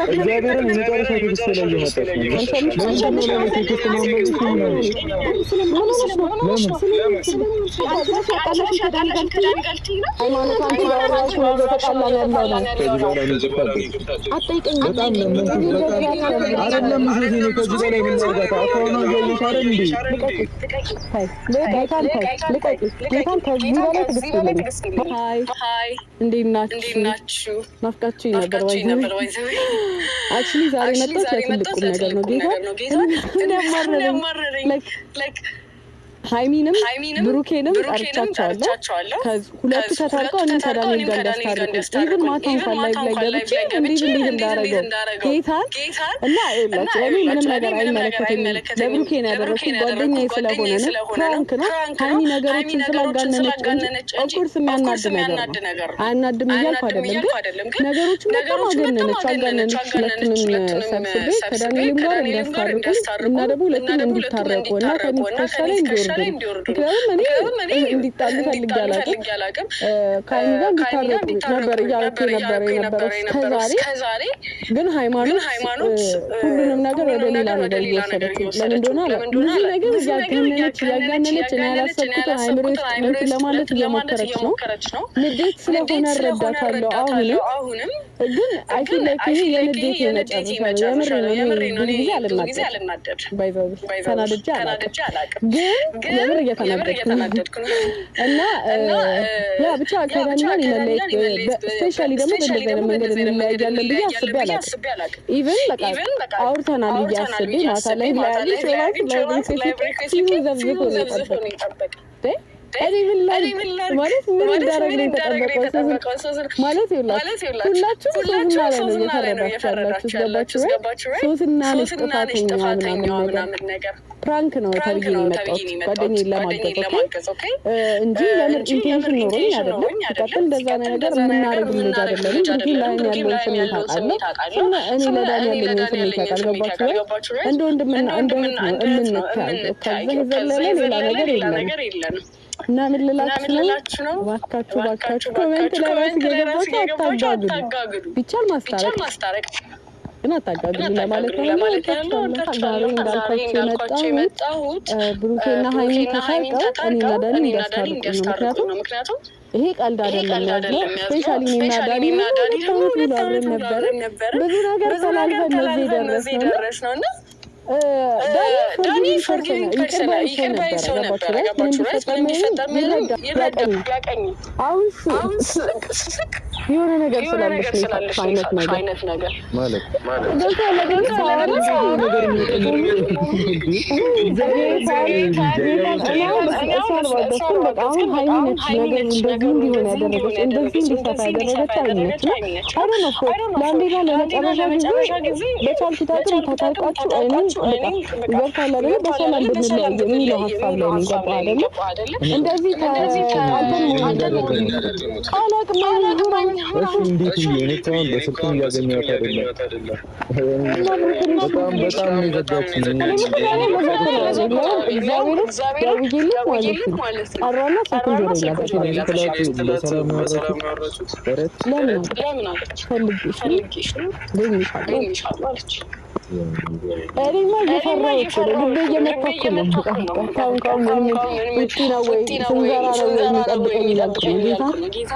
እግዚአብሔርን የመጨረሻ ትግስት ላይ እየመጣች actually ዛሬ መጣች ለትልቁ ነገር ነው ጌታ like ሃይሚንም ብሩኬንም ጠርቻቸዋለሁ ሁለቱ ተታርቀው እኔ ከዳኒ ጋር እንዳስታርቁ ኢቭን ማታ እንኳን ላይ ገብቼ እንዴት እንዳረገው ጌታን እና ይላችሁ እኔ ምንም ነገር አይመለከተኝም ለብሩኬ ነው ያደረኩት ጓደኛዬ ስለሆነ ነው ፍራንክ ነው ሃይሚ ነገሮችን ስላጋነነች ኦፍኮርስ የሚያናድ ነገር ነው አያናድም እያልኩ አይደለም ግን ነገሮችን በጣም አጋነነች ሁለቱንም ሰብስቤ ከዳኒም ጋር እንዳስታርቁ እና ደግሞ ሁለቱም እንዲታረቁ እና ከሚስተሻለ እንዲወርዱ ምክንያቱም እኔ እንዲጣሉ ፈልጌ አላውቅም ከሃይሚ ጋር እንዲታረቁ ነበር እያልኩ የነበረው ከዛሬ ግን ሃይማኖት ሁሉንም ነገር ወደ ሌላ ነገር እየወሰደች ለምን እንደሆነ አላውቅም ብዙ ነገር እያጋነነች እኔ ያላሰብኩትን አይምሮ ውስጥ እንትን ለማለት እየሞከረች ነው ንዴት ስለሆነ እረዳታለሁ አሁንም ግን አይ ፊል ላይክ ይሄ የንዴት የመጨረሻ የምር ነው ጊዜ አልናደድ ባይዘው ተናድጄ አላውቅም ግን የምር እየተናደድኩ ነው እና ያ ብቻ ከዳኒና ይመለስ ስፔሻሊ ደግሞ በእንደዚህ አይነት መንገድ እንለያያለን ብዬ አስቤ አላውቅም ኢቭን በቃ አውርተናል ብዬ አስቤ ማታ ላይ ያለች ነው ይጠበቅ እኔ ማለት ምን እንዳደረግ ነው የተጠበቀው ማለት ይኸውላችሁ ሁላችሁም ሶስና ላይ ነው እየተረዳችሁ ያላችሁ ሶስና ነች ጥፋተኛ ምናምን ነገር ፕራንክ ነው ተብዬ ነው የመጣሁት ጓደኛዬን ለማገዝ እንጂ የምር ኢንቴንሽን ኖሮኝ አይደለም ሲቀጥል እንደዛ ነገር የምናደርግ ልጅ አይደለም እንጂ ላይ ያለውን ስሜት አውቃለሁ እና እኔ ለዳኒ ያለውን ስሜት አውቃለሁ ገባችሁ እንደ ወንድምና እንደ እህት ነው የምንታየው ከዛ የዘለለ ሌላ ነገር የለም እና ምን ልላችሁ ነው ባካችሁ ኮሜንት ላይ ራስ እየገባችሁ አታጋግዱ ቢቻል ማስታረቅ ግን አታጋግዱ ለማለት ነው ዛሬ እንዳልኳችሁ የመጣሁት ብሩኬና ሃይሚ ተታርቀው እኔና ዳኒ እንዲያስታርቁ ነው ምክንያቱም ይሄ ቀልድ አይደለም ያለው ስፔሻሊ እኔና ዳኒ አብረን ነበር ብዙ ነገር ተላልፈን እዚህ ደረስነውና ዳኒ ፎርጊቪንግ ፐርሰን ይቅርባይ ሰው ነበር ገባችሁ ምንም ያቀኝ አሁን የሆነ ነገር ስላለሽ አይነት ነገር ማለት በሰላም ብንለያይ የሚለው ሀሳብ ላይ ነው ገባ አይደለ እንደዚህ እንዴት የኔታውን በስልክም ያገኘዋት አይደለም በጣም ነው የዘጋችኝ እኔማ እየፈራሁት ነው ልቤ እየመታኩ ነው ካሁን ውጪ ነው ወይ ስንዘራ ነው የሚጠብቀኝ ይላል ጌታ